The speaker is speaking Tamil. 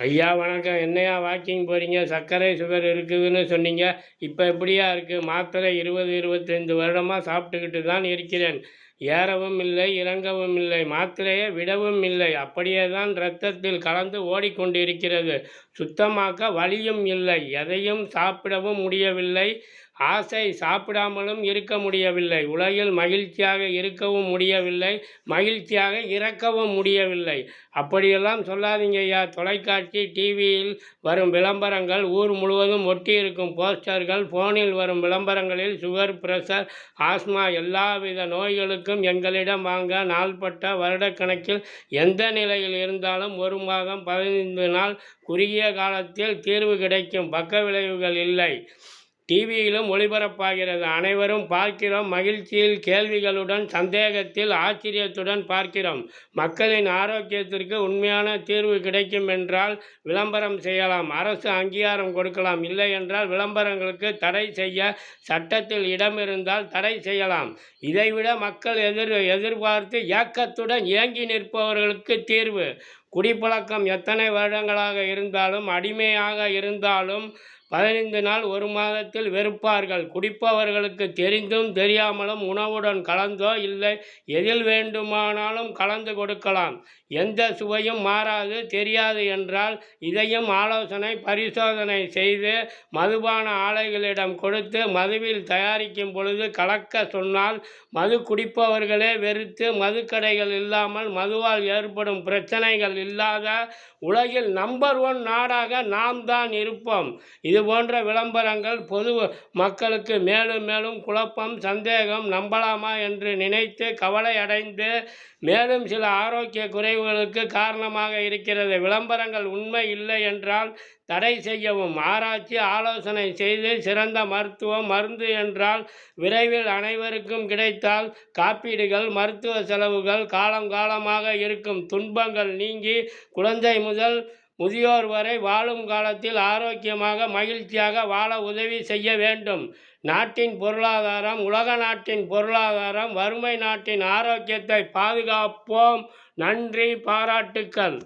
ஐயா வணக்கம். என்னய்யா வாக்கிங் போறீங்க? சர்க்கரை, சுகர் இருக்குதுன்னு சொன்னீங்க. இப்ப எப்படிய்யா இருக்கு? மாத்திரை 20, 25 வருடமா சாப்பிட்டுக்கிட்டு தான் இருக்கிறேன். ஏறவும் இல்லை, இறங்கவும் இல்லை. மாத்திரையை விடவும் இல்லை. அப்படியே தான் இரத்தத்தில் கலந்து ஓடிக்கொண்டிருக்கிறது. சுத்தமாக்க வழியும் இல்லை. எதையும் சாப்பிடவும் முடியவில்லை. ஆசை, சாப்பிடாமலும் இருக்க முடியவில்லை. உலகில் மகிழ்ச்சியாக இருக்கவும் முடியவில்லை. மகிழ்ச்சியாக இறக்கவும் முடியவில்லை. அப்படியெல்லாம் சொல்லாதீங்க ஐயா. தொலைக்காட்சி, டிவியில் வரும் விளம்பரங்கள், ஊர் முழுவதும் ஒட்டியிருக்கும் போஸ்டர்கள், போனில் வரும் விளம்பரங்களில் சுகர், பிரஷர், ஆஸ்மா எல்லாவித நோய்களுக்கும் எங்களிடம் வாங்க, நாள்பட்ட வருடக்கணக்கில் எந்த நிலையில் இருந்தாலும் 1 மாதம் 15 நாள் குறுகிய காலத்தில் தீர்வு கிடைக்கும். பக்க விளைவுகள் இல்லை. டிவியிலும் ஒளிபரப்பாகிறது. அனைவரும் பார்க்கிறோம். மகிழ்ச்சியில், கேள்விகளுடன், சந்தேகத்தில், ஆச்சரியத்துடன் பார்க்கிறோம். மக்களின் ஆரோக்கியத்திற்கு உண்மையான தீர்வு கிடைக்கும் என்றால் விளம்பரம் செய்யலாம். அரசு அங்கீகாரம் கொடுக்கலாம். இல்லை என்றால் விளம்பரங்களுக்கு தடை செய்ய சட்டத்தில் இடம் இருந்தால் தடை செய்யலாம். இதைவிட மக்கள் எதிர்பார்த்து ஏக்கத்துடன் ஏங்கி நிற்பவர்களுக்கு தீர்வு. குடிப்பழக்கம் எத்தனை வருடங்களாக இருந்தாலும், அடிமையாக இருந்தாலும் 15 நாள் 1 மாதத்தில் வெறுப்பார்கள். குடிப்பவர்களுக்கு தெரிந்தும் தெரியாமலும் உணவுடன் கலந்தோ இல்லை எதில் வேண்டுமானாலும் கலந்து கொடுக்கலாம். எந்த சுவையும் மாறாது தெரியாது என்றால் இதையும் ஆலோசனை பரிசோதனை செய்து மதுபான ஆலைகளிடம் கொடுத்து மதுவில் தயாரிக்கும் பொழுது கலக்க சொன்னால் மது குடிப்பவர்களே வெறுத்து மதுக்கடைகள் இல்லாமல் மதுவால் ஏற்படும் பிரச்சனைகள் இல்லாத உலகில் நம்பர் 1 நாடாக நாம் தான் இருப்போம். இது போன்ற விளம்பரங்கள் பொது மக்களுக்கு மேலும் மேலும் குழப்பம், சந்தேகம், நம்பலாமா என்று நினைத்து கவலை அடைந்து மேலும் சில ஆரோக்கிய குறைவுகளுக்கு காரணமாக இருக்கிறது. விளம்பரங்கள் உண்மை இல்லை என்றால் தடை செய்யவும். ஆராய்ச்சி, ஆலோசனை செய்து சிறந்த மருத்துவம், மருந்து என்றால் விரைவில் அனைவருக்கும் கிடைத்தால் காப்பீடுகள், மருத்துவ செலவுகள் காலமாக இருக்கும். துன்பங்கள் நீங்கி குழந்தை முதல் முதியோர் வரை வாழும் காலத்தில் ஆரோக்கியமாக மகிழ்ச்சியாக வாழ உதவி செய்ய வேண்டும். நாட்டின் பொருளாதாரம் உலக நாட்டின் பொருளாதாரம், வறுமை நாட்டின் ஆரோக்கியத்தை பாதுகாப்போம். நன்றி, பாராட்டுக்கள்.